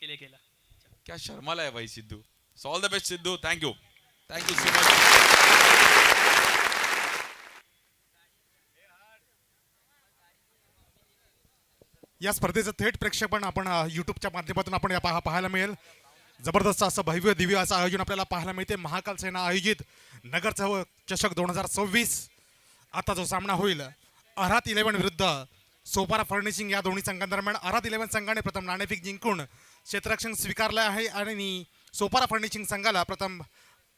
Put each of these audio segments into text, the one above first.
के लिए खेला। क्या शर्माला है भाई Sidhu. So all the best Sidhu. Thank you so much. या स्पर्धेचं थेट प्रेक्षेपण आपण यूट्यूबच्या माध्यमातून आपण पाहायला मिळेल. जबरदस्त असं भव्य दिव्य असं आयोजन आपल्याला पाहायला मिळते. महाकाल सेना आयोजित नगर चषक 2026. आता जो सामना होईल अरात 11 विरुद्ध सोपारा फर्निशिंग या दोन्ही संघांदरम्यान. अरात 11 संघाने प्रथम नाणेफेक जिंकून क्षेत्ररक्षण स्वीकारले आहे आणि सोपारा फर्निशिंग संघाला प्रथम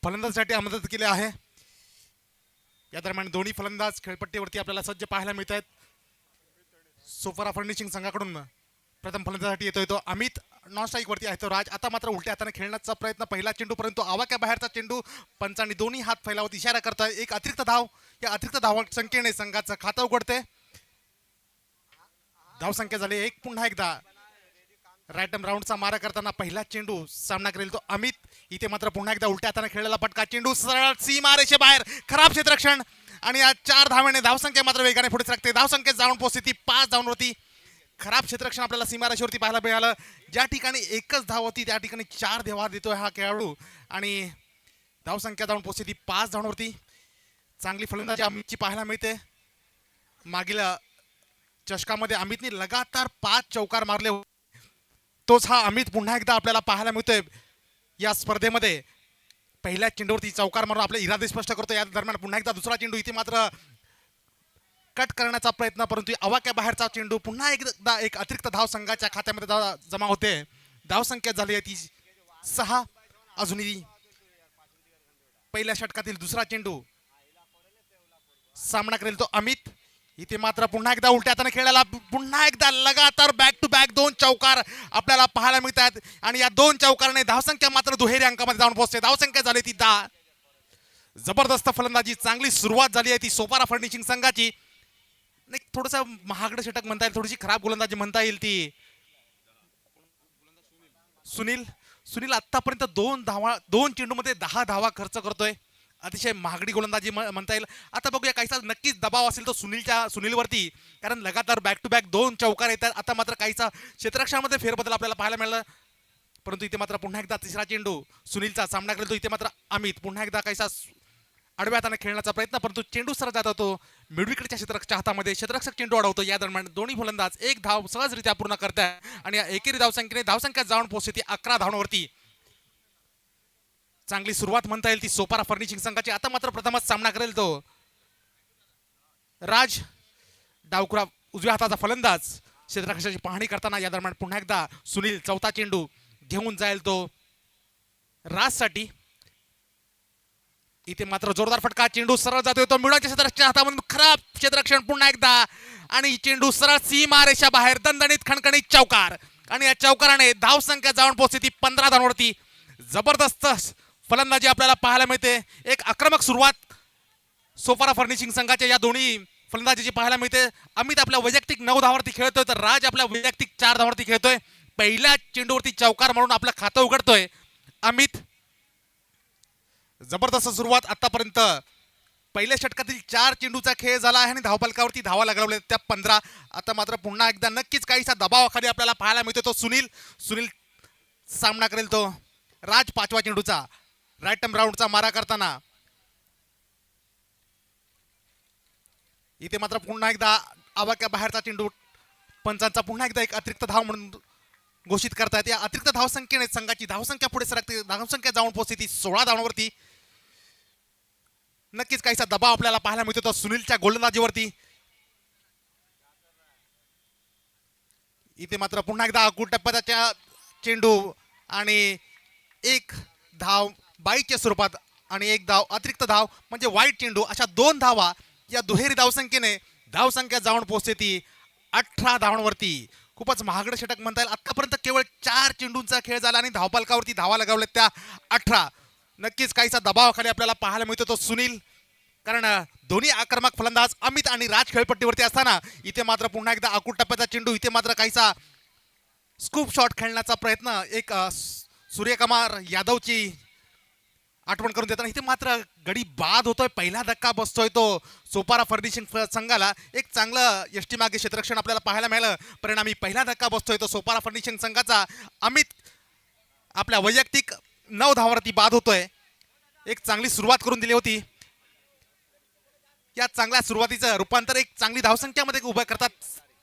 फलंदाजीसाठी आमंत्रित केले आहे. या दरम्यान दोन्ही फलंदाज खेळपट्टीवरती आपल्याला सज्ज पाहायला मिळत आहेत. सोपारा फर्निशिंग संघाकडून प्रथम फलंदाजीसाठी येतोय तो अमित. नॉन स्ट्राईक वरती आहे तो राज. आता मात्र उलट्या हाताने खेळण्याचा प्रयत्न. पहिला चेंडू परंतु आवाक्या बाहेरचा चेंडू. पंचांनी दोन्ही हात फैलावत इशारा करताय. एक अतिरिक्त धाव. या अतिरिक्त धाव संख्येने संघाचं खातं उघडते. धाव संख्या झाली एक. पुन्हा एकदा राईट राऊंडचा मारा करताना पहिला चेंडू सामना करेल तो अमित. इथे मात्र पुन्हा एकदा उलट्या हाताने खेळलेला फटका. चेंडू सरळ सीमा रेषे बाहेर. खराब क्षेत्ररक्षण आणि या 4 धावांनी धावसंख्या मात्र वेगाने पुढे सरकते. धावसंख्या जाऊन पोहोचते ती 5 धावांवरती. खराब क्षेत्ररक्षण आपल्याला सीमारेषेवरती पाहायला मिळालं. ज्या ठिकाणी एकच धाव होती त्या ठिकाणी 4 धावा देतोय हा खेळाडू आणि धावसंख्या जाऊन पोहोचते ती 5 धावांवरती. चांगली फलंदाजी अमितची पाहायला मिळते. मागील चषकामध्ये अमितने लगातार 5 चौकार मारले. तोच हा अमित पुन्हा एकदा आपल्याला पाहायला मिळतोय या स्पर्धेमध्ये. पहिल्या चेंडूवरती चौकार मारून आपले इरादे स्पष्ट करतो. या दरम्यान पुन्हा एकदा दुसरा चेंडू. इथे मात्र कट करण्याचा प्रयत्न परंतु आवाक्या बाहेरचा चेंडू. पुन्हा एकदा एक अतिरिक्त धाव संघाच्या खात्यामध्ये जमा होते. धावसंख्या झाली आहे ती 6. अजूनही पहिल्या षटकातील दुसरा चेंडू सामना करेल तो अमित. इथे मात्र पुन्हा एकदा उलट्या हाताने खेळायला. पुन्हा एकदा लगातार बॅक टू बॅक 2 चौकार आपल्याला पाहायला मिळतात आणि या 2 चौकाराने धावसंख्या मात्र दुहेरी अंकामध्ये जाऊन पोहोचते. धावसंख्या झाली ती 10. जबरदस्त फलंदाजी. चांगली सुरुवात झाली आहे ती सोपारा फर्निशिंग संघाची. नाही थोडंसं महागडं षटक म्हणता येईल. थोडीशी खराब गोलंदाजी म्हणता येईल ती. सुनील आतापर्यंत 2 चेंडूमध्ये 10 धावा खर्च करतोय. अतिशय महागडी गोलंदाजी म्हणता येईल. आता बघूया काहीसा नक्कीच दबाव असेल तो सुनीलवरती. कारण लगातार बॅक टू बॅक 2 चौकार येतात. आता मात्र काहीसा क्षेत्ररक्षणामध्ये फेरबदल आपल्याला पाहायला मिळालं. परंतु इथे मात्र पुन्हा एकदा तिसरा चेंडू सुनीलचा सामना करतो. इथे मात्र अमित पुन्हा एकदा काहीसा आडव्या हाताने खेळण्याचा प्रयत्न परंतु चेंडू सरळ जात होतो मिडविकेटच्या क्षेत्ररक्षकाच्या हातामध्ये. क्षेत्ररक्षक चेंडू अडवतो. या दरम्यान दोन्ही फलंदाज एक धाव सहजरित्या पूर्ण करतात आणि या एकेरी धावसंख्येने धावसंख्या जाऊन पोहोचते ती 11 धावांवरती. चांगली सुरुवात म्हणता येईल ती सोपारा फर्निशिंग संघाची. आता मात्र प्रथमच सामना करेल तो राज. डावखुरा उजव्या हाताचा फलंदाज क्षेत्ररक्षकाची पाहणी करताना. या दरम्यान पुन्हा एकदा सुनील चौथा चेंडू घेऊन जाईल तो राजसाठी. इथे मात्र जोरदार फटका. चेंडू सरळ जातोय तो मिळवाच्या क्षेत्ररक्षकाच्या हातामधून. खराब क्षेत्ररक्षण पुन्हा एकदा आणि चेंडू सरळ सीमा रेषा बाहेर. दणदणीत खणखणीत चौकार आणि या चौकाराने धावसंख्या जाऊन पोहोचते ती 15 धावांवरती. जबरदस्त फलंदाजी आपल्याला पाहायला मिळते. एक आक्रमक सुरुवात सोपारा फर्निशिंग संघाच्या या दोन्ही फलंदाजीची पाहायला मिळते. अमित आपल्या वैयक्तिक 9 धावांवरती खेळतोय तर राज आपल्या वैयक्तिक 4 धावांवरती खेळतोय. पहिल्या चेंडूवरती चौकार मारून आपलं खातं उघडतोय अमित. जबरदस्त सुरुवात. आतापर्यंत पहिल्या षटकातील 4 चेंडूचा खेळ झाला आहे आणि धावफलकावरती धावा लागवल्या त्या 15. आता मात्र पुन्हा एकदा नक्कीच काहीसा दबावाखाली आपल्याला पाहायला मिळतो तो सुनील सामना करेल तो राज. 5व्या चेंडूचा राईट राऊंडचा मारा करताना. इथे मात्र पुन्हा एकदा आवाक्या बाहेरचा चेंडू. पंचांचा पुन्हा एकदा एक अतिरिक्त धाव म्हणून घोषित करतायत. या अतिरिक्त धावसंख्येने संघाची धावसंख्या पुढे सरकते. धावसंख्या जाऊन पोहोचते ती 16 धावांवरती. नक्कीच काहीसा दबाव आपल्याला पाहायला मिळतो तो सुनीलच्या गोलंदाजीवरती. इथे मात्र पुन्हा एकदा टप्प्याचा चेंडू आणि एक धाव बाईच्या स्वरूपात आणि एक धाव अतिरिक्त धाव म्हणजे वाईट चेंडू. अशा 2 धावा या दुहेरी धावसंख्येने धावसंख्या जाऊन पोहोचते ती 18 धावांवरती. खूपच महागडं षटक म्हणता येईल. आतापर्यंत केवळ 4 चेंडूंचा खेळ झाला आणि धावफलकावरती धावा लगावल्या त्या 18. नक्कीच काहीसा दबावाखाली आपल्याला पाहायला मिळतो तो सुनील. कारण दोन्ही आक्रमक फलंदाज अमित आणि राज खेळपट्टीवरती असताना इथे मात्र पुन्हा एकदा आकुट टप्प्याचा चेंडू. इथे मात्र काहीसा स्कूप शॉट खेळण्याचा प्रयत्न. एक सूर्यकुमार यादवची आठवण करून देताना इथे मात्र गडी बाद होतोय. पहिला धक्का बसतोय तो सोपारा फर्निशिंग संघाला. एक चांगलं यष्टी मागे क्षेत्ररक्षण आपल्याला पाहायला मिळालं. परिणामी पहिला धक्का बसतोय तो सोपारा फर्निशिंग संघाचा. अमित आपल्या वैयक्तिक 9 धावावरती बाद होतोय. एक चांगली सुरुवात करून दिली होती. या चांगल्या सुरुवातीचं रूपांतर एक चांगली धावसंख्यामध्ये उभं करतात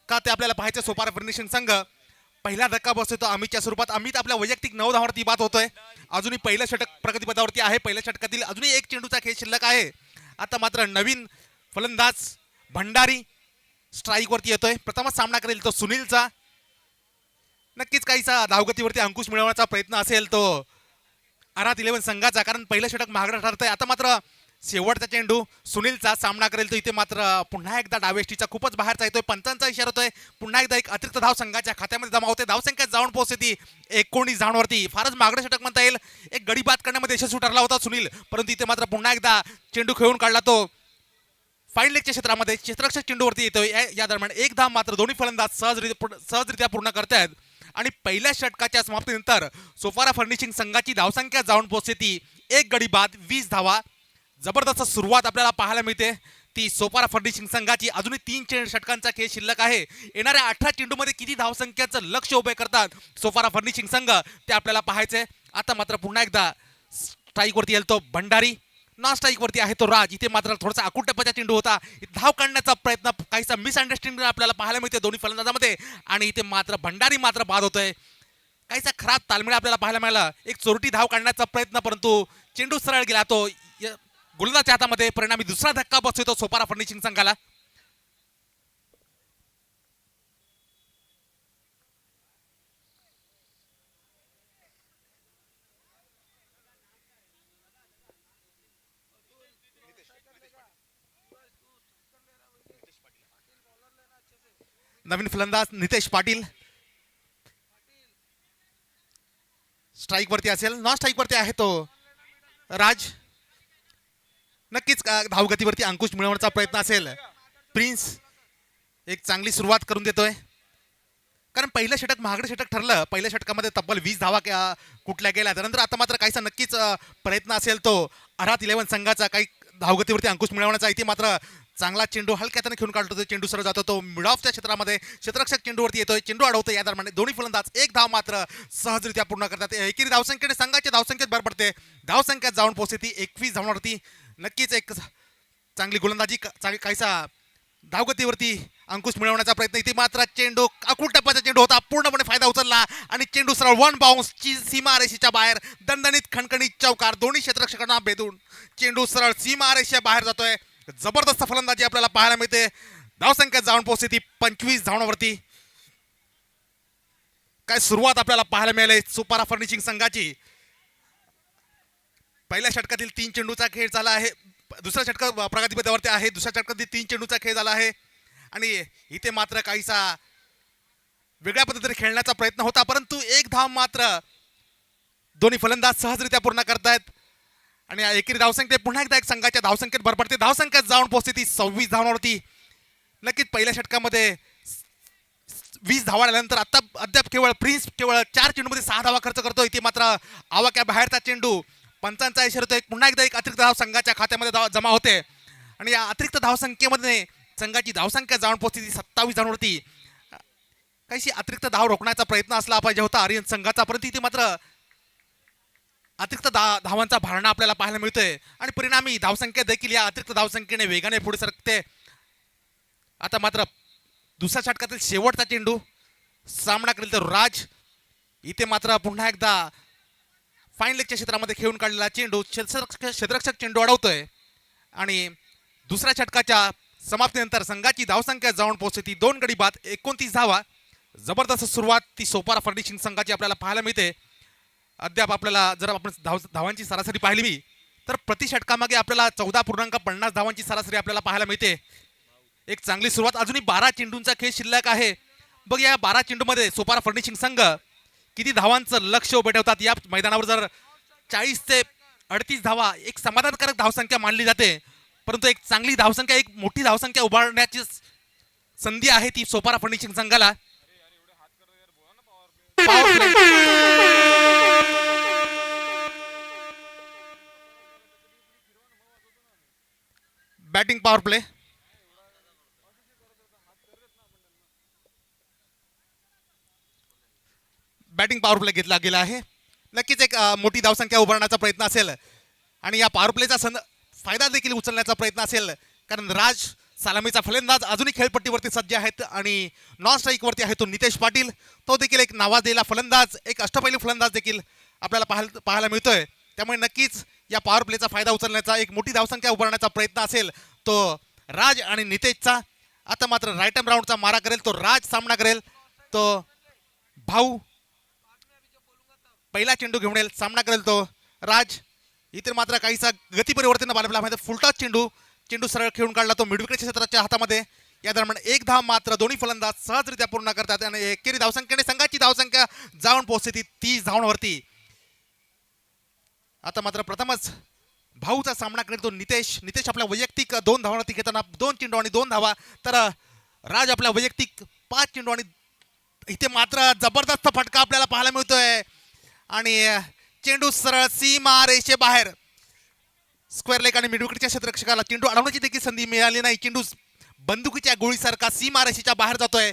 का ते आपल्याला पाहायचं. सोपारा फर्निशिंग संघ पहिला धक्का बसतो अमितच्या स्वरूपात. अमित आपल्या वैयक्तिक 9 धावावरती बाद होतोय. अजूनही पहिलं षटक प्रगतीपथावरती आहे. पहिल्या षटकातील अजूनही एक चेंडूचा खेळ शिल्लक आहे. आता मात्र नवीन फलंदाज भंडारी स्ट्राईक वरती येतोय. प्रथमच सामना करेल तो सुनीलचा. नक्कीच काहीसा धावगतीवरती अंकुश मिळवण्याचा प्रयत्न असेल तो आरात 11 संघाचा, कारण पहिलं षटक महागडं ठरतंय. आता मात्र शेवटचा चेंडू सुनीलचा सामना करेल तो. इथे मात्र पुन्हा एकदा डावेष्टीचा खूपच बाहेरचा येतोय. पंचांचा इशारा होतोय. पुन्हा एकदा एक अतिरिक्त धाव संघाच्या खात्यामध्ये जमा होते. धावसंख्या जाऊन पोहोचते ती 19 धावांवरती. फारच महागडं षटक म्हणता येईल. एक गडी बाद करण्यामध्ये यशस्वी ठरला होता सुनील, परंतु इथे मात्र पुन्हा एकदा चेंडू खेळून काढला तो फाईन लेगच्या क्षेत्रामध्ये. क्षेत्ररक्षक चेंडूवरती येतोय. या दरम्यान एक धाव मात्र दोन्ही फलंदाज सहजरित्या पूर्ण करतायत. आणि पहिल्या षटकाच्या समाप्तीनंतर सोपारा फर्निशिंग संघाची धावसंख्या जाऊन पोहोचते ती एक गडी बाद 20 धावा. जबरदस्त सुरुवात आपल्याला पाहायला मिळते ती सोपारा फर्निशिंग संघाची. अजूनही 3 षटकांचा खेळ शिल्लक आहे. येणाऱ्या 18 चेंडूमध्ये किती धावसंख्याचं लक्ष उभे करतात सोपारा फर्निशिंग संघ ते आपल्याला पाहायचंय. आता मात्र पुन्हा एकदा स्ट्राईक वरती येतो भंडारी. नॉन स्ट्राईक वरती आहे तो राज. इथे मात्र थोडासा अकुटप्पाचा चेंडू होता. धाव काढण्याचा प्रयत्न काहीसा मिसअंडरस्टँडिंग आपल्याला पाहायला मिळते दोन्ही फलंदाजामध्ये. आणि इथे मात्र भंडारी मात्र बाद होतोय. काहीसा खराब तालमेळ आपल्याला पाहायला मिळाला. एक चोरटी धाव काढण्याचा प्रयत्न, परंतु चेंडू सरळ गेला तो गोलंदाजाच्या हातामध्ये. परिणामी दुसरा धक्का बसतो तो सोपारा फर्निशिंग संघाला. नवीन फलंदाज नितेश पाटील स्ट्राईक वरती असेल. नॉन स्ट्राईक वरती आहे तो राज. नक्कीच धावगतीवरती अंकुश मिळवण्याचा प्रयत्न असेल. प्रिन्स एक चांगली सुरुवात करून देतोय, कारण पहिलं षटक महागडं षटक ठरलं. पहिल्या षटकामध्ये तब्बल 20 धावा कुठल्या गेल्या. त्यानंतर आता मात्र काहीसा नक्कीच प्रयत्न असेल तो आरात 11 संघाचा काही धावगतीवरती अंकुश मिळवण्याचा. इथे मात्र चांगला चेंडू हलक्या हाताने खेळून काढतो. चेंडू सरळ जातो तो मिड ऑफच्या क्षेत्रामध्ये. क्षेत्ररक्षक चेंडूवरती येतोय. चेंडू अडवतो. या दरम्यान दोन्ही फलंदाज एक धाव मात्र सहजरित्या पूर्ण करतात. एकेरी धावसंख्येने संघाच्या धावसंख्येत भर पडते. धावसंख्येत जाऊन पोहोचते ती 21 धावांवरती. नक्कीच एक चांगली गोलंदाजी काहीसा धावगतीवरती अंकुश मिळवण्याचा प्रयत्न. इथे मात्र चेंडू अकुटप्पाचा चेंडू होता. पूर्णपणे फायदा उचलला आणि चेंडू सरळ वन बाउन्सची सीमारेषेच्या बाहेर दणदणीत खणखणीत चौकार. दोन्ही क्षेत्ररक्षकांना भेदून चेंडू सरळ सीमारेषेच्या बाहेर जातोय. जबरदस्त फलंदाजी आपल्याला पाहायला मिळते. धावसंख्या जाऊन पोहोचते ती 25 धावांवरती. काय सुरुवात आपल्याला पाहायला मिळाली सोपारा फर्निशिंग संघाची. पहिल्या षटकातील 3 चेंडूचा खेळ झाला आहे. दुसऱ्या षटक प्रगतीपथावरती आहे. दुसऱ्या षटकातील 3 चेंडूचा खेळ झाला आहे. आणि इथे मात्र काहीसा वेगळ्या पद्धतीने खेळण्याचा प्रयत्न होता, परंतु एक धाव मात्र दोन्ही फलंदाज सहजरित्या पूर्ण करतायत. आणि एकेरी धावसंख्येत पुन्हा एकदा एक संघाच्या धावसंख्येत भर पडते. धावसंख्येत जाऊन पोहोचते ती 26 धावांवरती. नक्कीच पहिल्या षटकामध्ये 20 धावा आल्यानंतर आता अद्याप प्रिन्स केवळ 4 चेंडूमध्ये 6 धावा खर्च करतो. इथे मात्र आवाक्या बाहेरचा चेंडू पंचांचा इशारा होतो. पुन्हा एकदा एक अतिरिक्त धाव संघाच्या खात्यामध्ये जमा होते. आणि या अतिरिक्त धावसंख्येमध्ये संघाची धावसंख्या जाऊन पोहोचते ती 27 धावांवरती. काहीशी अतिरिक्त धाव रोखण्याचा प्रयत्न असला पाहिजे होता आर्यन संघाचा, परंतु इथे मात्र अतिरिक्त धावांचा भरणा आपल्याला पाहायला मिळतोय. आणि परिणामी धावसंख्या देखील या अतिरिक्त धावसंख्येने वेगाने पुढे सरकते. आता मात्र दुसऱ्या षटकातील शेवटचा चेंडू सामना करेल तर राज. इथे मात्र पुन्हा एकदा फाईन लेगच्या क्षेत्रामध्ये खेळून काढलेला चेंडू क्षेत्ररक्षक चेंडू अडवतोय. आणि दुसऱ्या षटकाच्या समाप्तीनंतर संघाची धावसंख्या जाऊन पोहोचते ती 2 गडी बाद 29 धावा. जबरदस्त सुरुवात ती सोपारा फर्निशिंग संघाची आपल्याला पाहायला मिळते. अद्याप आपल्याला जर आपण धावांची सरासरी पाहिली तर प्रति षटकामागे आपल्याला 14.50 धावांची सरासरी आपल्याला पाहायला मिळते. एक चांगली सुरुवात. अजूनही 12 चेंडूंचा खेळ शिल्लक आहे. बघ या 12 चेंडूमध्ये सोपारा फर्निशिंग संघ किती धावांचं लक्ष उभे ठेवतात. या मैदानावर जर 40 ते 38 धावा एक समाधानकारक धावसंख्या मानली जाते, परंतु एक चांगली धावसंख्या एक मोठी धावसंख्या उभारण्याची संधी आहे ती सोपारा फर्निशिंग संघाला. Batting power play. Batting power play घेतला गेला आहे. नक्कीच एक मोठी धावसंख्या उभारण्याचा प्रयत्न असेल आणि या पॉवर प्लेचा फायदा देखील उचलण्याचा प्रयत्न असेल, कारण राज सलामीचा फलंदाज अजूनही खेळपट्टीवरती सज्ज आहेत आणि नॉन स्ट्राईकवरती आहे तो नितेश पाटील. तो देखील एक नावाजलेला फलंदाज, एक अष्टपैलू फलंदाज देखील आपल्याला पाहायला मिळतोय. त्यामुळे नक्कीच या पॉवर प्लेचा फायदा उचलण्याचा, एक मोठी धावसंख्या उभारण्याचा प्रयत्न असेल तो राज आणि नितेशचा. आता मात्र राईट हँड राऊंडचा मारा करेल तो राज, सामना करेल तो भाऊ. पहिला चेंडू घेऊन येईल, सामना करेल तो राज. इथे मात्र काहीसा गती परिवर्तन पाहायला फुलटॉस चेंडू सरळ खेळून काढला तो मिडविकेटच्या क्षेत्राच्या हातामध्ये. या दरम्यान एक धाव मात्र दोन्ही फलंदाज सहजरित्या पूर्ण करतात आणि एकेरी धावसंख्येने संघाची धावसंख्या जाऊन पोहोचते 30 धावांवरती. आता मात्र प्रथमच भाऊचा सामना करेल तो नितेश आपल्या वैयक्तिक 2 धावांवरती घेताना 2 चेंडू आणि 2 धावा, तर राज आपल्या वैयक्तिक 5 चेंडू आणि इथे मात्र जबरदस्त फटका आपल्याला पाहायला मिळतोय आणि चेंडू सरळ सीमा रेषेबाहेर. स्क्वेअर लेग आणि मिडविकेटच्या क्षेत्ररक्षकाला चेंडू अडवण्याची देखील संधी मिळाली नाही. चेंडू बंदुकीच्या गोळीसारखा सीमा रेषेच्या बाहेर जातोय.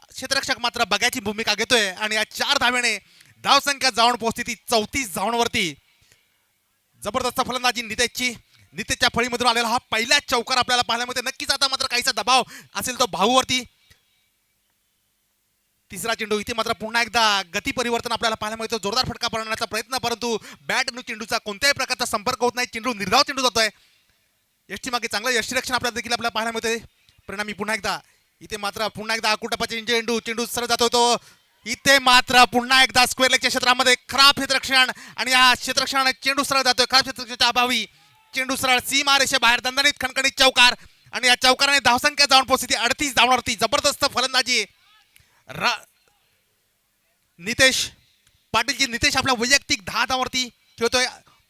क्षेत्ररक्षक मात्र बघायची भूमिका घेतोय आणि या 4 धाव्याने धावसंख्या जाऊन पोहोचते 34 धावांवरती. जबरदस्त फलंदाजी नितेशच्या फळीमधून आलेला हा पहिला चौकार आपल्याला पाहायला मिळतो. नक्कीच आता मात्र काहीसा दबाव असेल तो भाऊवरती. तिसरा चेंडू, इथे मात्र पुन्हा एकदा गती परिवर्तन आपल्याला पाहायला मिळतो. जोरदार फटका पडण्याचा प्रयत्न, परंतु बॅट आणि चेंडूचा कोणत्याही प्रकारचा संपर्क होत नाही. चेंडू निर्धाव चेंडू जातोय. यष्टी मागे चांगलं यष्टीरक्षण आपल्याला देखील आपल्याला पाहायला मिळतोय. परिणामी पुन्हा एकदा इथे मात्र पुन्हा एकदा अकुटपाचे चेंडू सरळ जातोय तो. इथे मात्र पुन्हा एकदा स्क्वेअर लेगच्या क्षेत्रामध्ये खराब क्षेत्ररक्षण आणि या क्षेत्ररक्षणाने चेंडू सरळ जातोय. खराब क्षेत्ररक्षणाच्या अभावी चेंडू सरळ सीमा रेषेबाहेर. दणदणीत खणखणीत चौकार आणि या चौकाराने धावसंख्या जाऊन पोहोचते 38 धावांवरती. जबरदस्त फलंदाजी नितेश आपल्या वैयक्तिक 10 धावांवरती खेळतोय.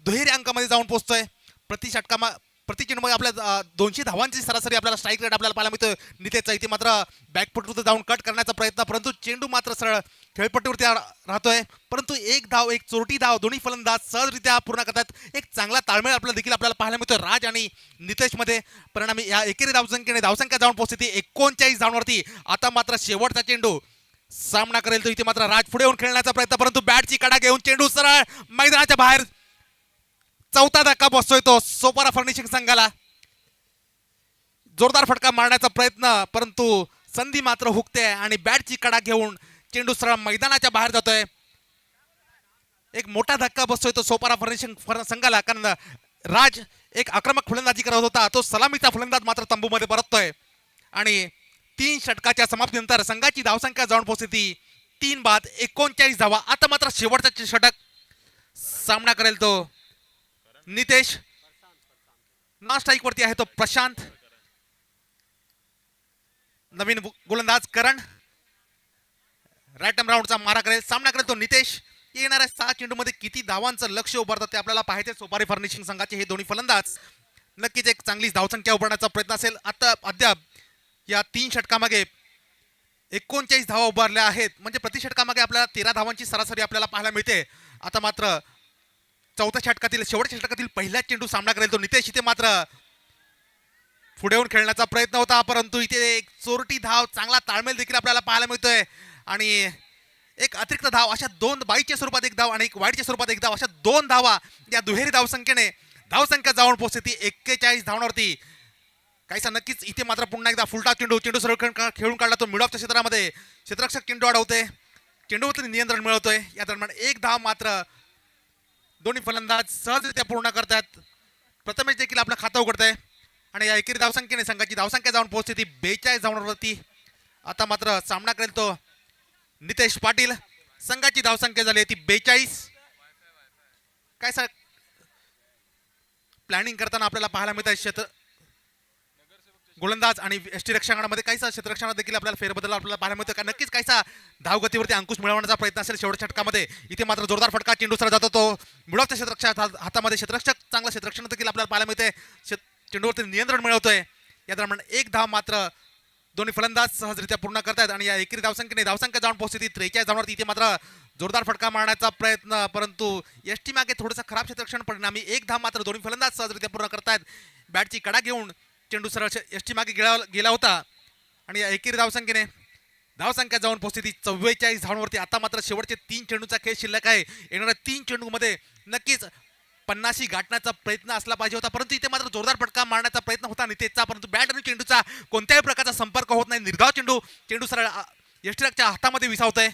दुहेरी अंकामध्ये जाऊन पोहोचतोय. प्रति चेंडूमध्ये आपल्या 200 धावांची सरासरी आपल्याला स्ट्राईक रेट आपल्याला पाहायला मिळतोय नितेशचा. इथे मात्र बॅकफुटवर जाऊन कट करण्याचा प्रयत्न, परंतु चेंडू मात्र सरळ खेळपट्टीवरती राहतोय. परंतु एक धाव, एक चोरटी धाव दोन्ही फलंदाज सहजरित्या पूर्ण करतात. एक चांगला ताळमेळ आपल्याला पाहायला मिळतोय राज आणि नितेशमध्ये. परिणामी या एकेरी धावसंख्येने धावसंख्या जाऊन पोहोचते 39 धावांवरती. आता मात्र शेवटचा चेंडू सामना करेल तो. इथे मात्र राज पुढे येऊन खेळण्याचा प्रयत्न, परंतु बॅटची कडा घेऊन चेंडू सरळ मैदानाच्या बाहेर. चौथा धक्का बसतोय तो सोपारा फर्निशिंग संघाला. जोरदार फटका मारण्याचा प्रयत्न, परंतु संधी मात्र हुकते आणि बॅटची कडा घेऊन चेंडू सरळ मैदानाच्या बाहेर जातोय. एक मोठा धक्का बसतोय तो सोपारा फर्निशिंग संघाला, कारण राज एक आक्रमक फलंदाजी करत होता. तो सलामीचा फलंदाज मात्र तंबूमध्ये परततोय आणि 3 षटकाच्या समाप्तीनंतर संघाची धावसंख्या जाऊन पोहोचते 3 बाद 39 धावा. आता मात्र शेवटचा षटक सामना करेल तो नितेश. नॉन स्ट्राईक वरती आहे तो प्रशांत. नवीन गोलंदाज करण राईट हँड राऊंडचा मारा करेल, सामना करेल तो नितेश. येणाऱ्या 6 चेंडूमध्ये किती धावांचं लक्ष उभारतात ते आपल्याला पाहायचे. सोपारी फर्निशिंग संघाचे हे दोन्ही फलंदाज. नक्कीच एक चांगली धावसंख्या उभारण्याचा प्रयत्न असेल. आता अद्याप या 3 षटकामागे 39 धावा उभारल्या आहेत, म्हणजे प्रति षटकामागे आपल्याला 13 धावांची सरासरी आपल्याला पाहायला मिळते. आता मात्र चौथ्या षटकातील शेवटच्या षटकातील पहिला चेंडू सामना करेल तो नितेश. इथे मात्र पुढे येऊन खेळण्याचा प्रयत्न होता, परंतु इथे एक चोरटी धाव, चांगला ताळमेळ देखील आपल्याला पाहायला मिळतोय आणि एक अतिरिक्त धाव, अशा 2 बाईच्या स्वरूपात एक धाव आणि एक वाईटच्या स्वरूपात एक धाव, अशा 2 धावा या दुहेरी धावसंख्येने धावसंख्या जाऊन पोहोचते 41 धावांवरती. काहीसा नक्कीच इथे मात्र पुन्हा एकदा फुलटा चेंडू सरळ खेळून काढला तो मिड ऑफच्या क्षेत्रामध्ये. क्षेत्ररक्षक चेंडू अडवतोय, चेंडूवरती नियंत्रण मिळवतोय. या दरम्यान एक धाव मात्र दोन्ही फलंदाज सहजरित्या पूर्ण करतात. प्रथमेश देखील आपलं खातं उघडतंय आणि या एकेरी धावसंख्येने संघाची धावसंख्या जाऊन पोहोचते 42 धावांवरती. आता मात्र सामना करेल तो नितेश पाटील. संघाची धावसंख्या झाली ती 42. काय सर प्लॅनिंग करताना आपल्याला पाहायला मिळत आहे गोलंदाज आणि यष्टीरक्षकांमध्ये काहीसा क्षेत्ररक्षणात देखील आपल्याला फेरबदल आपल्याला पाहायला मिळतो. का नक्कीच काहीसा धावगतीवरती अंकुश मिळवण्याचा प्रयत्न असेल शेवटच्या षटकामध्ये. इथे मात्र जोरदार फटका, चेंडू सरळ जातो तो मिडऑफच्या क्षेत्ररक्षक हातामध्ये. क्षेत्ररक्षक चांगलं क्षेत्ररक्षण देखील आपल्याला पाहायला मिळते. चेंडूवरती नियंत्रण मिळवतोय. या दरम्यान एक धाव मात्र दोन्ही फलंदाज सहजरित्या पूर्ण करतायत आणि या एकेरी धावसंख्येने धावसंख्या जाऊन पोहोचते 43 धावांवरती. इथे मात्र जोरदार फटका मारण्याचा प्रयत्न, परंतु यष्टी मागे थोडंसं खराब क्षेत्ररक्षण. परिणामी एक धाव मात्र दोन्ही फलंदाज सहजरित्या पूर्ण करतायत. बॅटची कडा घेऊन चेंडू सरळ यष्टी मागे गेला होता आणि या एकेरी धावसंख्येने धावसंख्या जाऊन पोहोचते ती 44 धावांवरती. आता मात्र शेवटचे 3 चेंडूचा खेळ शिल्लक आहे. येणाऱ्या 3 चेंडूमध्ये नक्कीच 50 गाठण्याचा प्रयत्न असला पाहिजे होता, परंतु इथे मात्र जोरदार फटका मारण्याचा प्रयत्न होता नितेशचा, परंतु बॅट आणि चेंडूचा कोणत्याही प्रकारचा संपर्क होत नाही. निर्धाव चेंडू, चेंडू सरळ यष्टीरक्षच्या हातामध्ये विसावतोय.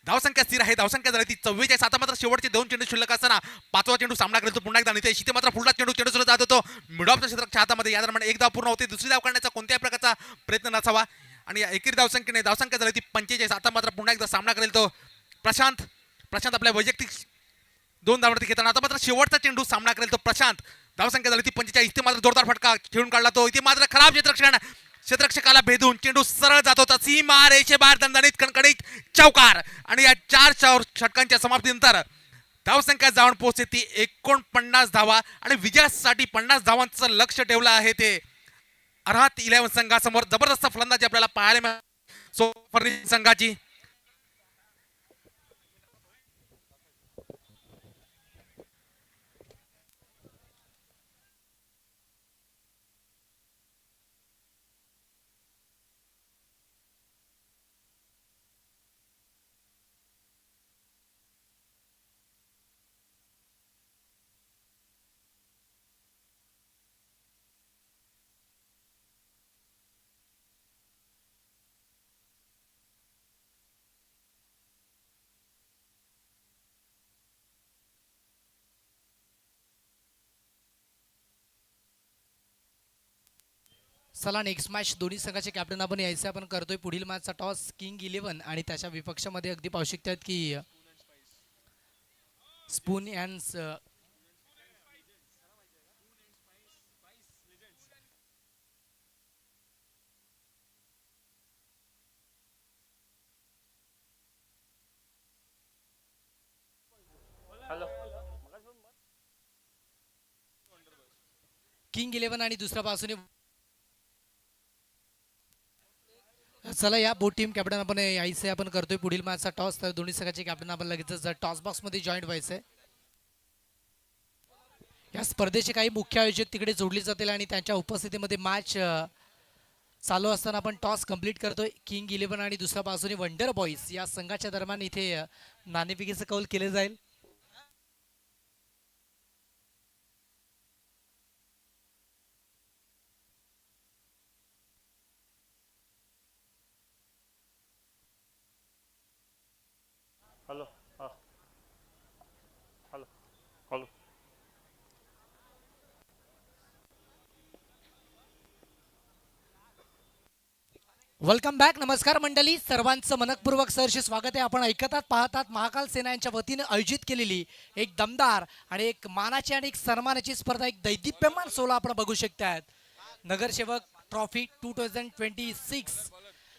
धावसंख्या स्थिर आहे, धावसंख्या झाली ती 44. आता मात्र शेवटचे 2 चेंडू शिल्लक असताना 5वा चेंडू सामना करतो पुन्हा एकदा नितेश. इथे मात्र पुढला चेंडू चेंडू सुरू जात होतो मिडॉपच्या क्षेत्राच्या हातामध्ये. या दरम्यान एक धाव पूर्ण होते, दुसरी धाव काढण्याचा कोणत्याही प्रकारचा प्रयत्न नसावा आणि एकेरी धावसंख्येने धावसंख्या झाली ती 45. आता मात्र पुन्हा एकदा सामना करेल तो प्रशांत. प्रशांत आपल्या वैयक्तिक 2 धावांवरती घेताना आता मात्र शेवटचा चेंडू सामना करेल तो प्रशांत. धावसंख्या झाली ती 45. इथे मात्र जोरदार फटका खेळून काढला तो. इथे मात्र खराब क्षेत्ररक्षकाला भेदून चेंडू सरळ जात होता सीमा रेषे बाहेर. दणदणीत कणकणीत चौकार आणि या 4 षटकांच्या समाप्तीनंतर धावसंख्या जाऊन पोहोचते ती 49 धावा आणि विजयासाठी 50 धावांचं लक्ष ठेवलं आहे ते अर्हात 11 संघासमोर. जबरदस्त फलंदाजी आपल्याला पाहायला मिळाली संघाची. चला नेक्स्ट मॅच दोन्ही संघाचे कॅप्टन आपण यायचं आपण करतोय. पुढील मॅचचा टॉस किंग 11 आणि त्याच्या विपक्षामध्ये अगदी पाहू शकतात की स्पून अँड किंग 11 आणि दुसऱ्या बाजूने चला या बोट टीम कॅप्टन आपण यायचं आपण करतोय. पुढील मॅचचा टॉस तर दोन्ही संघाचे कॅप्टन आपण लगेच टॉस बॉक्स मध्ये जॉईन व्हायचंय. या स्पर्धेचे काही मुख्य आयोजक तिकडे जोडले जातील आणि त्यांच्या उपस्थितीमध्ये मॅच चालू असताना आपण टॉस कंप्लीट करतोय. किंग 11 आणि दुसऱ्या बाजूने वंडर बॉईज या संघाच्या दरम्यान इथे नाणेफेकीचं कौल केले जाईल. हॅलो हां हॅलो हॅलो वेलकम बॅक. नमस्कार मंडळी, सर्वांचं मनपूर्वक सहर्ष स्वागत आहे. आपण ऐकतात पाहतात महाकाल सेना यांच्या वतीने आयोजित केलेली एक दमदार आणि एक मानाची आणि एक सन्मानाची स्पर्धा, एक दैदिप्यमान सोहळा आपण बघू शकतात. नगरसेवक ट्रॉफी 2026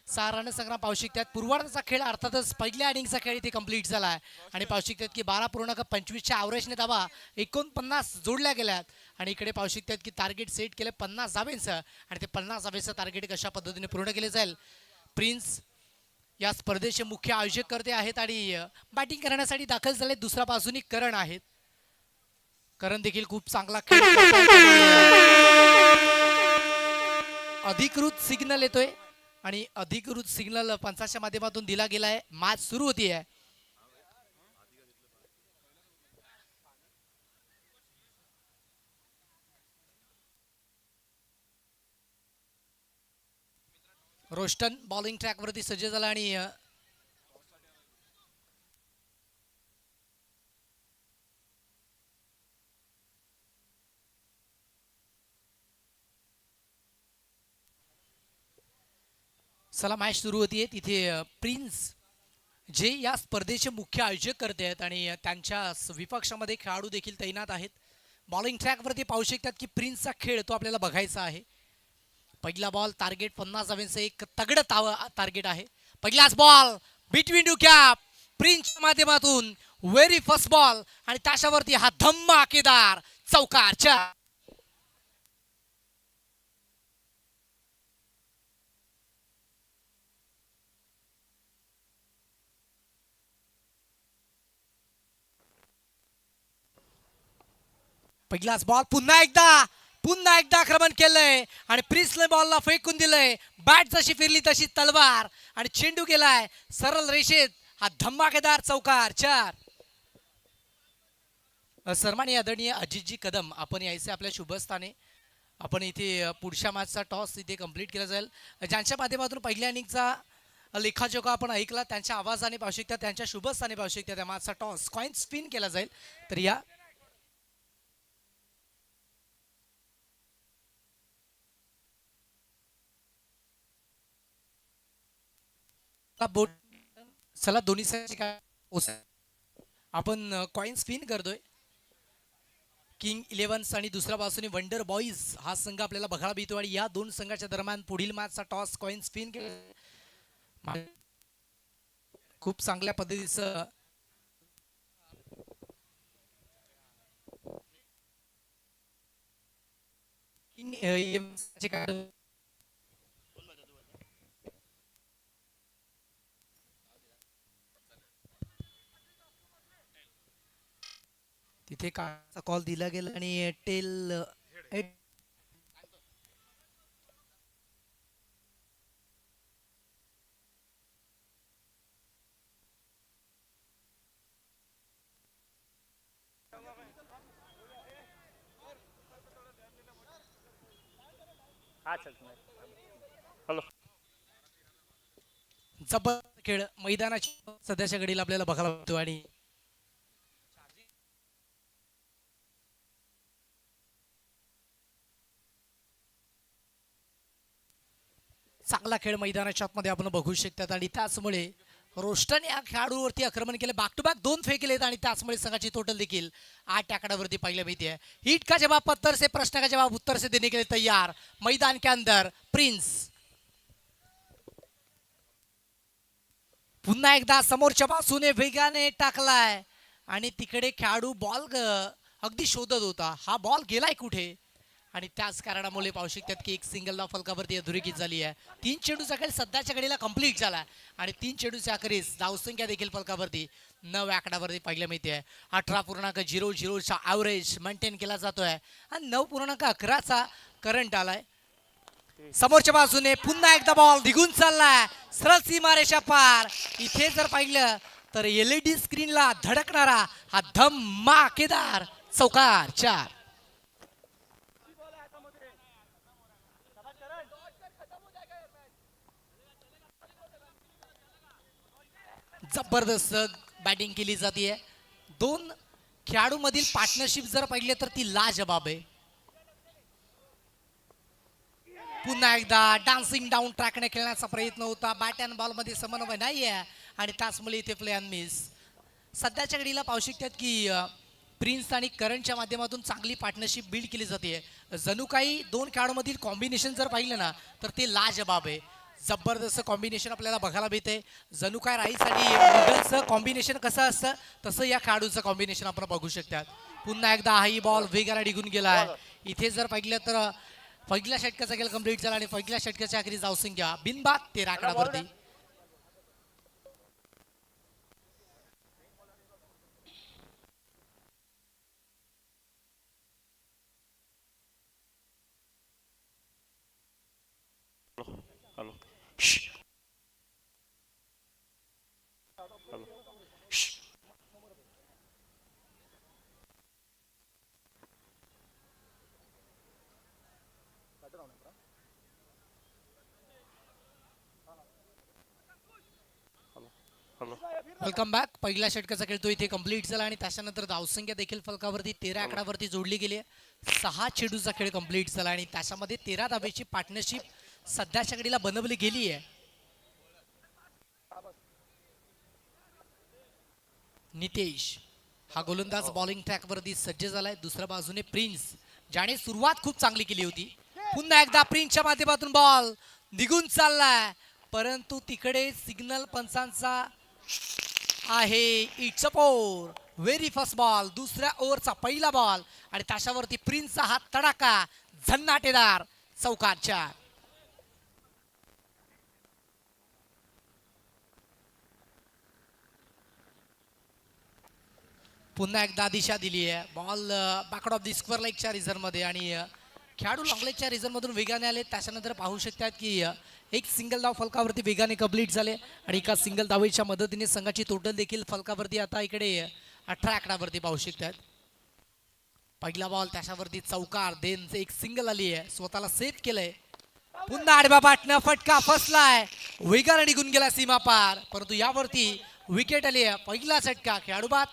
चा रणसंग्राम पाहू शकतात. पूर्वार्धाचा खेळ अर्थातच पहिल्या इनिंगचा खेळ इथे कंप्लीट झाला आहे आणि पाहू शकतात की 12.25च्या ॲव्हरेजने धावा 49 जोडल्या गेल्यात आणि इकडे पाहू शकतात की टार्गेट सेट केलं 50 धावेचं आणि ते 50 धावेचं टार्गेट कशा पद्धतीने पूर्ण केले जाईल. प्रिन्स या स्पर्धेचे मुख्य आयोजक करते आहेत आणि बॅटिंग करण्यासाठी दाखल झाले. दुसऱ्या बाजूने करण आहेत. करण देखील खूप चांगला खेळ अधिकृत सिग्नल येतोय आणि अधिकृत सिग्नल पंचाच्या माध्यमातून दिला गेला आहे. मॅच सुरू होती आहे. रोस्टन बॉलिंग ट्रॅक वरती सज्ज झाला आणि चला मॅच सुरू होतीये. तिथे प्रिन्स जे या स्पर्धेचे मुख्य आयोजक करते आहेत आणि त्यांच्या विपक्षामध्ये खेळाडू देखील तैनात आहेत. बॉलिंग ट्रॅकवरती पाहू शकतात की प्रिन्सचा खेळ तो आपल्याला बघायचा आहे. पहिला बॉल टार्गेट 50 धावांचं एक तगडं टार्गेट आहे. पहिलाच बॉल बिटवीन टू कॅप प्रिन्सच्या माध्यमातून व्हेरी फर्स्ट बॉल आणि त्याच्यावरती हा धमाकेदार चौकारच्या पहिलाच बॉल पुन्हा एकदा पुन्हा एकदा आक्रमण केलंय आणि प्रिन्सने बॉलला फेकून दिलंय. बॅट जशी फिरली तशी तलवार आणि चेंडू गेलाय सरळ रेषेत. हा धमाकेदार चौकार 4. सन्माननीय आदरणीय अजितजी कदम, आपण यायचे आपल्या शुभस्थानी. आपण इथे पुढच्या मॅचचा टॉस इथे कंप्लीट केला जाईल. ज्यांच्या माध्यमातून पहिल्या इनिंगचा लेखाजोखा आपण ऐकला त्यांच्या आवाजाने पाहू शकता, त्यांच्या शुभस्थानी पाहू शकता. त्या मॅचचा टॉस कॉइन स्पिन केला जाईल. तर या बोट चला दोन्ही साईडचे काय आपण कॉइन स्पिन करतोय. किंग 11 आणि दुसऱ्या बाजूने वंडर बॉईज हा संघ आपल्याला बघायला मिळतो आणि या दोन संघाच्या दरम्यान पुढील मॅचचा टॉस कॉइन स्पिन केला. खूप चांगल्या पद्धतीचं किंग 11 काय तिथे काचा कॉल दिला गेला आणि टेल हा चल हॅलो जबर खेळ मैदानाच्या सध्याच्या घडीला आपल्याला बघायला मिळतो आणि चांगला खेळ मैदानाच्या आतमध्ये आपण बघू शकतात आणि त्याचमुळे रोस्टन या खेळाडूवरती आक्रमण केले. बॅक टू बॅक 2 फेकलेत आणि त्याचमुळे संघाची टोटल देखील 8 आकड्यावरती पाहायला मिळते. हिट का जवाब पत्थर से, प्रश्न का जवाब उत्तर से देने के लिए तैयार. मैदान के अंदर प्रिन्स पुन्हा एकदा समोरच्या बाजूने वेगाने टाकलाय आणि तिकडे खेळाडू बॉल अगदी शोधत होता. हा बॉल गेलाय कुठे आणि त्याच कारणामुळे पाहू शकतात की एक सिंगल धाव फलकावरती अधोरेखित झाली आहे. 3 चेंडूचा खेळ सध्याच्या घडीला कंप्लीट झाला आणि 3 चेंडूच्या अखेरीस धावसंख्या देखील फलकावरती 9 आकड्यावरती पाहायला मिळते. 18.00चा ॲव्हरेज मेंटेन केला जातोय आणि 9.11चा करंट आलाय. समोरच्या बाजूने पुन्हा एकदा बॉल निघून चाललाय सरळ सीमारेषा पार. इथे जर पाहिलं तर LED स्क्रीनला धडकणारा हा धमाकेदार चौकार 4. जबरदस्त बॅटिंग केली जाते. 2 खेळाडू मधील पार्टनरशिप जर पाहिले तर ती लाजबाब आहे. पुन्हा एकदा डान्सिंग डाऊन ट्रॅकने खेळण्याचा प्रयत्न होता. बॅट अँड बॉल मध्ये समन्वय नाहीये आणि त्याचमुळे इथे प्ले अँड मिस. सध्याच्या घडीला पाहू शकतात की प्रिन्स आणि करणच्या माध्यमातून चांगली पार्टनरशिप बिल्ड केली जाते. जणू काही 2 खेळाडूमधील कॉम्बिनेशन जर पाहिलं ना तर ते लाजबाब आहे. जबरदस्त कॉम्बिनेशन आपल्याला बघायला मिळते. जणू काय राईसाठी मुघलचं कॉम्बिनेशन कसं असतं तसं या खेळाडूचं कॉम्बिनेशन आपण बघू शकतात. पुन्हा एकदा हाही बॉल वेगाला निघून गेला आहे. इथे जर पाहिलं तर पहिल्या षटकाचा खेळ कंप्लीट झाला आणि पहिल्या षटकाच्या अखेरी धावसंख्या बिनबाद 13 आकड्यावरती. Hello hello hello welcome back. पहिल्या षटकाचा खेळ तो इथे कंप्लीट झाला आणि त्याच्यानंतर धावसंख्या देखील फलकावरती 13 आकड्यावरती जोडली गेली आहे. 6 चेंडूचा खेळ कंप्लीट झाला आणि त्याच्यामध्ये 13 धावेची पार्टनरशिप सध्याच्या घडीला बनवली गेली आहे. नितेश हा गोलंदाज बॉलिंग ट्रॅक वरती सज्ज झालाय. दुसऱ्या बाजूने प्रिन्स ज्याने सुरुवात खूप चांगली केली होती. पुन्हा एकदा प्रिन्सच्या माध्यमातून बॉल निघून चाललाय परंतु तिकडे सिग्नल पंचांचा आहे. It's a four. Very first ball. दुसऱ्या ओव्हरचा पहिला बॉल आणि त्याच्यावरती प्रिन्सचा हा तडाका झन्नाटेदार चौकार 4. पुन्हा एकदा दिशा दिली आहे. Ball back out of the square लाईकच्या रिझन मध्ये आणि खेळाडू लॉंगलेगच्या रिझन मधून वेगाने आले. त्याच्यानंतर पाहू शकतात की एक सिंगल धाव फलकावरती वेगाने कंप्लीट झाले आणि एका सिंगल धावेच्या मदतीने संघाची टोटल देखील फलकावरती आता इकडे 18 आकडावरती पाहू शकतात. पहिला बॉल त्याच्यावरती चौकार देन एक सिंगल आली आहे, स्वतःला सेव्ह केलंय. पुन्हा आडव्या बाटनं फटका फसलाय, वेगाने निघून गेला सीमा पार, परंतु यावरती विकेट आली आहे. पहिला झटका खेळाडू बाद.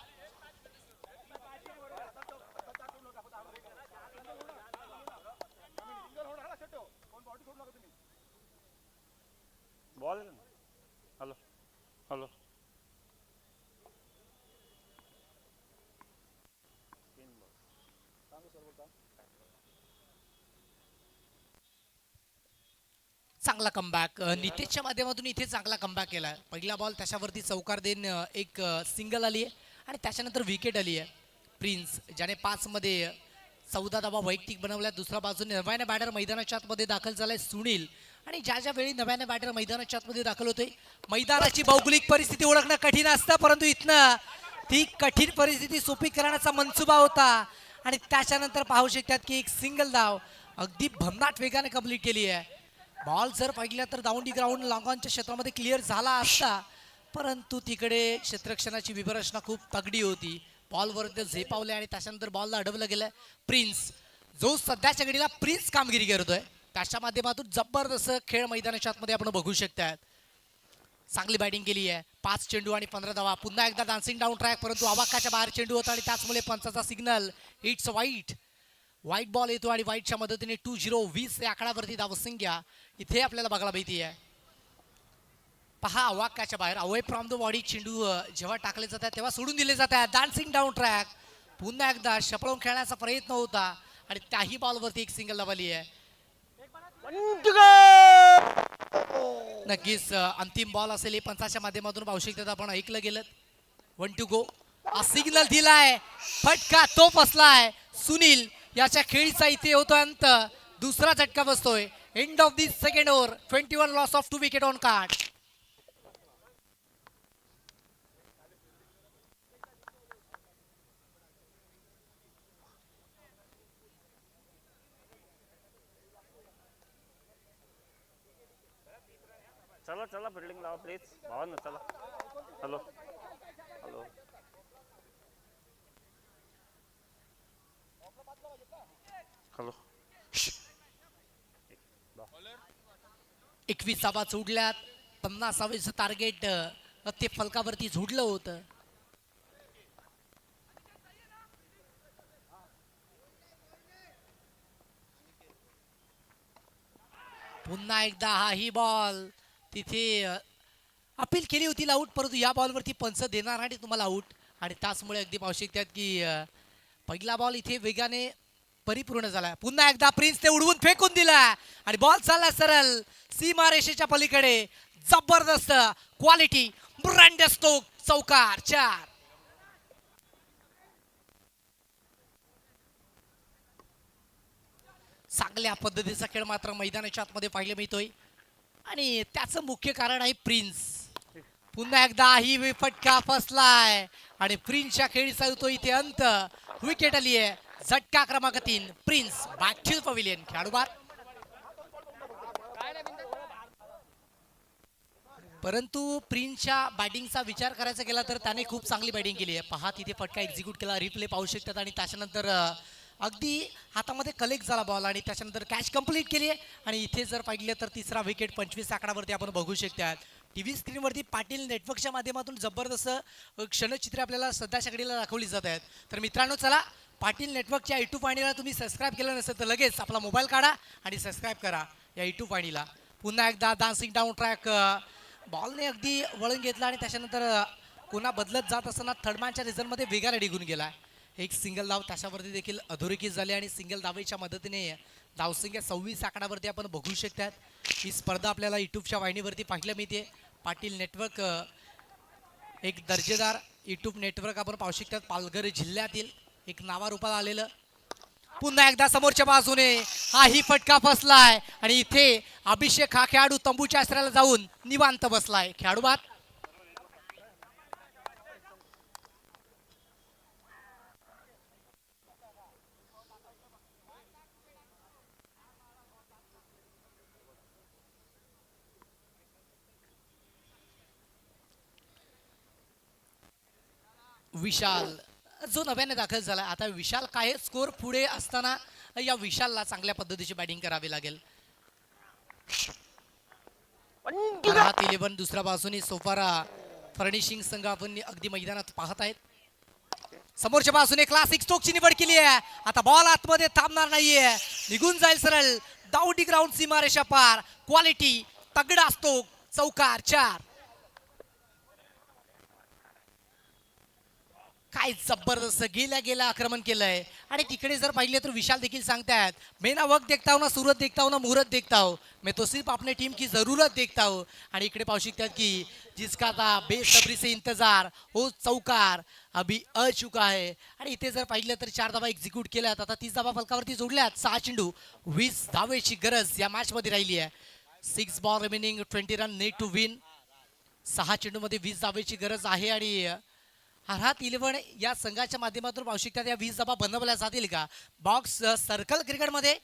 बॉल हॅलो हॅलो चांगला कमबॅक नितेशच्या माध्यमातून इथे चांगला कमबॅक केला. पहिला बॉल त्याच्यावरती चौकार देन एक सिंगल आली आहे आणि त्याच्यानंतर विकेट आली आहे. प्रिन्स ज्याने 5 मध्ये 14 धावा वैयक्तिक बनवल्या. दुसऱ्या बाजूने नव्याने बॅटर मैदानाच्या आतमध्ये दाखल झालाय सुनील. आणि ज्या वेळी नव्याने बॅटर मैदानाच्या आतमध्ये दाखल होतोय, मैदानाची भौगोलिक परिस्थिती ओळखणं कठीण असतं, परंतु इथनं ती कठीण परिस्थिती सोपी करण्याचा मनसुबा होता आणि त्याच्यानंतर पाहू शकतात की एक सिंगल धाव अगदी भन्नाट वेगाने कंप्लीट केली आहे. बॉल जर पाहिला तर दाउंडी ग्राउंड लॉंगॉनच्या क्षेत्रामध्ये क्लिअर झाला असता, परंतु तिकडे क्षेत्ररक्षणाची विभरचना खूप तगडी होती. बॉलवर झेपावले आणि त्याच्यानंतर बॉलला अडवलं गेलं. प्रिन्स जो सध्याच्या घडीला प्रिन्स कामगिरी करतोय, त्याच्या माध्यमातून जबरदस्त खेळ मैदानाच्या आतमध्ये आपण बघू शकतात. चांगली बॅटिंग केली आहे. 5 चेंडू आणि 15 धावा. पुन्हा एकदा डान्सिंग डाऊन ट्रॅक, परंतु अवाक्याच्या बाहेर चेंडू होता आणि त्याचमुळे पंचाचा सिग्नल इट्स व्हाईट बॉल येतो आणि व्हाईटच्या मदतीने 2-0 20 या आकड्यावरती धावसंख्या इथे आपल्याला बघायला माहिती आहे. पहा अवाक्याच्या बाहेर अवे फ्रॉम द बॉडी चेंडू जेव्हा टाकले जातात तेव्हा सोडून दिले जातात. डान्सिंग डाऊन ट्रॅक पुन्हा एकदा शपळून खेळण्याचा प्रयत्न होता आणि त्याही बॉलवरती एक सिंगल धावली आहे. नक्कीच अंतिम बॉल असेल हे पंचाच्या माध्यमातून पाहू शकतात आपण. ऐकलं गेलं 1 to go. सिग्नल दिलाय, फटका तो फसलाय. सुनील याच्या खेळीचा इथे होतो अंत. दुसरा झटका बसतोय. End of this second over. 21 loss of 2 wicket on card. चला चला फिल्डिंग लावा प्लीज भावांनो, चला. हॅलो हॅलो 21 धावा जोडल्यात. 50वे टार्गेट ते फलकावरती झोडलं होतं. पुन्हा एकदा हाही बॉल तिथे अपील केली होती आउट, परंतु या बॉलवरती पंच देणार आणि तुम्हाला आउट. आणि त्याचमुळे अगदी पाहू शकतात की पहिला बॉल इथे वेगाने परिपूर्ण झाला. पुन्हा एकदा प्रिन्स ते उडवून फेकून दिला आणि बॉल चालला सरळ सीमारेषेच्या पलीकडे. जबरदस्त क्वालिटी ब्रँड स्टोक चौकार 4. चांगल्या पद्धतीचा खेळ मात्र मैदानाच्या आतमध्ये पाहायला मिळतोय आणि त्याचं मुख्य कारण आहे प्रिन्स. पुन्हा एकदा ही फटका फसलाय आणि प्रिन्सच्या खेळीचा होतो इथे अंत. विकेट आली आहे. झटका क्रमांक 3. Prince back to pavilion. खेळाडू बाद. परंतु प्रिन्सच्या बॅटिंगचा विचार करायचा गेला तर त्याने खूप चांगली बॅटिंग केली आहे. पहा तिथे फटका एक्झिक्यूट केला, रिप्ले पाहू शकतात आणि त्याच्यानंतर अगदी हातामध्ये कलेक्ट झाला बॉल आणि त्याच्यानंतर कॅच कंप्लीट केली आहे. आणि इथे जर पाहिलं तर तिसरा विकेट 25 आकड्यावरती आपण बघू शकतात. टीव्ही स्क्रीनवरती पाटील नेटवर्कच्या माध्यमातून जबरदस्त क्षणचित्रे आपल्याला सध्याच्या घडीला दाखवली जात आहेत. तर मित्रांनो चला, पाटील नेटवर्कच्या YouTube वाहिनीला तुम्ही सबस्क्राईब केलं नसेल तर लगेच आपला मोबाईल काढा आणि सबस्क्राईब करा या YouTube वाहिनीला. पुन्हा एकदा डान्सिंग डाऊन ट्रॅक बॉलने अगदी वळण घेतला आणि त्याच्यानंतर पुन्हा बदलत जात असताना थर्डमॅनच्या रिझनमध्ये वेगाने निघून गेला. एक सिंगल धाव त्याच्यावरती देखील अधोरेखित झाली आणि सिंगल धावेच्या मदतीने धावसंख्या 26 आकड्यावरती आपण बघू शकतात. ही स्पर्धा आपल्याला YouTubeच्या वाहिनीवरती पाहायला मिळते. पाटील नेटवर्क एक दर्जेदार YouTube नेटवर्क आपण पाहू शकतात. पालघर जिल्ह्यातील एक नावारूपाला आलेलं. पुन्हा एकदा समोरच्या बाजूने हाही फटका फसलाय आणि इथे अभिषेक हा खेळाडू तंबूच्या आश्रयाला जाऊन निवांत बसलाय. खेळाडू बाद. विशाल जो नव्याने दाखल झाला. आता विशाल काय स्कोर पुढे असताना या विशालला चांगल्या पद्धतीची बॅटिंग करावी लागेल. हात 11 दुसऱ्या बाजूने सोपारा फर्निशिंग संघ आपण अगदी मैदानात पाहत आहेत. समोरच्या बाजूने क्लासिक स्ट्रोकची निवड केली आहे. आता बॉल आतमध्ये थांबणार नाहीये, निघून जाईल सरळ डाऊटी ग्राउंड सीमारेषा पार. क्वालिटी तगडा असतो. चौकार 4. काय जबरदस्त गेल्या आक्रमण केलंय. आणि तिकडे जर पाहिले तर विशाल देखील सांगतायत मेना वक्त देखता हूं ना सूरत देखता हूं ना मुहूर्त देखता हूं, मैं तो सिर्फ अपने टीम की जरूरत देखता हूं. आणि इकडे पाहू शकतात की जिसका था बेसब्री से इंतजार हो चौकार अभी अ चुका है. आणि इथे जर पाहिलं तर 4 धावा एक्झिक्यूट केल्यात. आता 30 धावा फलकावरती जोडल्यात. 6 चेंडू 20 धावेची गरज या मॅच मध्ये राहिली आहे. 6 ball remaining 20 run need to win. 6 चेंडू मध्ये 20 धावेची गरज आहे. आणि हात 11 या संघाच्या माध्यमातून पाहू शकतात या 20 धावा बनवल्या जातील का. बॉक्स सर्कल क्रिकेटमध्ये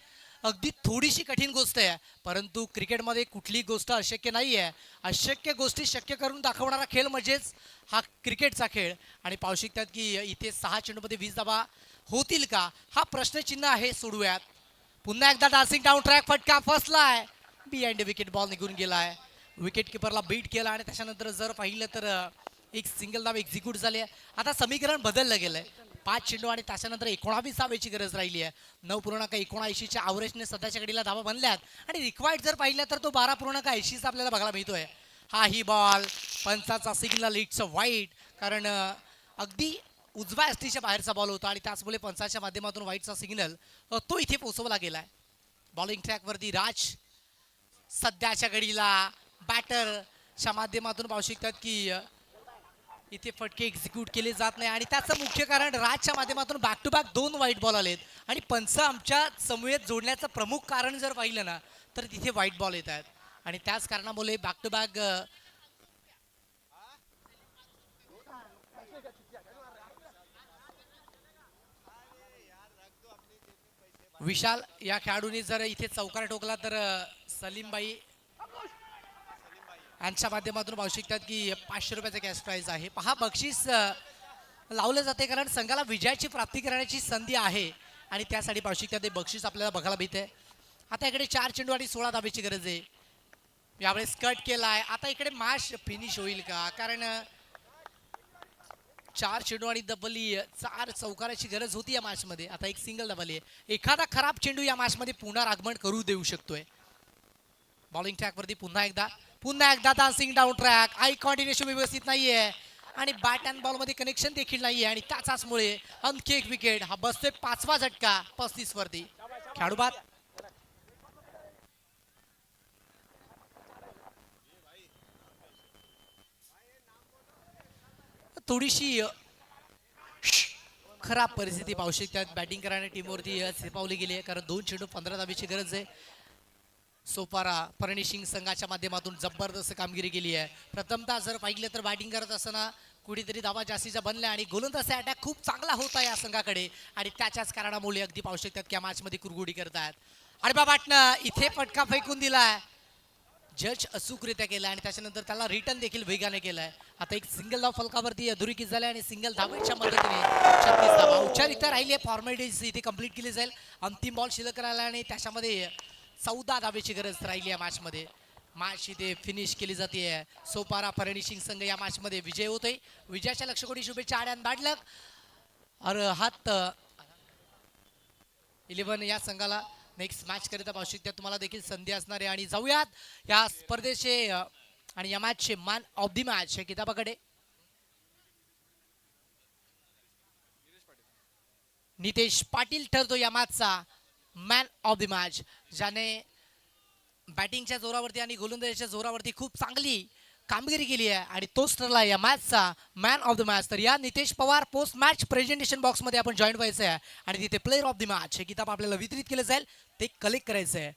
अगदी थोडीशी कठीण गोष्ट आहे, परंतु क्रिकेटमध्ये कुठली गोष्ट अशक्य नाही आहे. अशक्य गोष्टी शक्य करून दाखवणारा खेळ म्हणजेच हा क्रिकेटचा खेळ. आणि पाहू शकतात की इथे 6 चेंडूमध्ये 20 धावा होतील का हा प्रश्नचिन्ह आहे. सोडूयात. पुन्हा एकदा डान्सिंग डाऊन ट्रॅक फटका फसलाय. बिहाइंड विकेट बॉल निघून गेलाय. विकेट किपरला बीट केला आणि त्याच्यानंतर जर पाहिलं तर एक सिंगल धाव एक्झिक्यूट झाली आहे. आता समीकरण बदललं गेलंय. 5 चेंडू आणि त्याच्यानंतर 19 धावेची गरज राहिली आहे. 9.79च्या ॲव्हरेजने सध्याच्या घडीला धावा बनल्यात. आणि रिक्वायर्ड जर पाहिलं तर तो 12.80चा आपल्याला बघायला मिळतोय. हा ही बॉल पंचाचा सिग्नल इट्स वाईट, कारण अगदी उजव्या एसटीच्या बाहेरचा बॉल होता आणि त्याचमुळे पंचाच्या माध्यमातून वाईटचा सिग्नल तो इथे पोहोचवला गेलाय. बॉलिंग ट्रॅकवरती राज सध्याच्या घडीला बॅटरच्या माध्यमातून पाहू शकतात की इथे फटके एक्झिक्यूट केले जात नाही. आणि त्याचं मुख्य कारण राजच्या माध्यमातून बॅक टू बॅक 2 वाईट बॉल आलेत. आणि पंच आमच्या समूहेत जोडण्याचं प्रमुख कारण जर पाहिलं ना तर तिथे वाईट बॉल येत आहेत. आणि त्याच कारणामुळे बॅक टू बॅक विशाल या खेळाडूने जर इथे चौकार ठोकला तर सलीमबाई यांच्या माध्यमातून पाहू शकतात की 500 रुपयाचं कॅश प्राइज आहे. पहा बक्षीस लावलं जाते कारण संघाला विजयाची प्राप्ती करण्याची संधी आहे आणि त्यासाठी पाहू शकतात ते बक्षीस आपल्याला बघायला मिळते. आता इकडे 4 चेंडू आणि 16 धावेची गरज आहे. यावेळेस कट केलाय. आता इकडे मॅच फिनिश होईल का, कारण 4 चेंडू आणि डबली 4 चौकाराची गरज होती या मॅच मध्ये. आता एक सिंगल डबल आहे. एखादा खराब चेंडू या मॅच मध्ये पुन्हा आगमन करू देऊ शकतोय. बॉलिंग ट्रॅक वरती पुन्हा एकदा डान्सिंग डाऊन ट्रॅक. आई कॉर्डिनेशन व्यवस्थित नाहीये आणि बॅट अँड बॉल मध्ये कनेक्शन देखील नाहीये आणि त्याचाचमुळे आणखी एक विकेट. हा बसतोय 5वा झटका 35 वरती. खेळाडू बाद. थोडीशी खराब परिस्थिती पाहू शकतात बॅटिंग करणाऱ्या टीमवरती झेपावली गेली आहे, कारण 2 चेंडू 15 धावेची गरज आहे. सोपारा फर्निशिंग संघाच्या माध्यमातून जबरदस्त कामगिरी केली आहे. प्रथमतः जर पाहिलं तर बॅटिंग करत असताना कुठेतरी धावा जास्तीच्या बनल्या आणि गोलंदाजाचा अटॅक खूप चांगला होता या संघाकडे आणि त्याच्याच कारणामुळे अगदी पाहू शकतात की या मॅच मध्ये कुरगुडी करतात. आणि बाबाटनं इथे फटका फेकून दिलाय. जज अचूकरित्या केलाय आणि त्याच्यानंतर त्याला रिटर्न देखील वेगाने केलाय. आता एक सिंगल धाव फलकावरती अधोरेखित झालाय आणि सिंगल धावेच्या मदतीने 36 धावा औपचारिकता राहिली. फॉर्मॅलिटीज इथे कंप्लीट केली जाईल. अंतिम बॉल शिल्लक राहिला आणि त्याच्यामध्ये 14 धावेची गरज राहिली या मॅच मध्ये. मॅच इथे फिनिश केली जाते. सोपारा फर्निशिंग संघ या मॅच मध्ये विजय होतोय. विजयाच्या लक्षकोटी शुभेच्छा आणि बॅड लक. और हात 11 या संघाला नेक्स्ट मॅच करिता पाहू शकता तुम्हाला देखील संधी असणार आहे. आणि जाऊयात या स्पर्धेचे आणि या मॅचचे मॅन ऑफ द मॅच हे किताबाकडे. नितेश पाटील ठरतो या मॅचचा मॅन ऑफ द मॅच, ज्याने बॅटिंगच्या जोरावरती आणि गोलंदाजीच्या जोरावरती खूप चांगली कामगिरी केली आहे आणि तोच ठरला या मॅचचा मॅन ऑफ द मॅच. तर या Nitesh Pawar post match presentation box मध्ये आपण जॉईन व्हायचं आहे आणि तिथे प्लेअर ऑफ द मॅच हे किताब आपल्याला वितरित केलं जाईल, ते कलेक्ट करायचं आहे.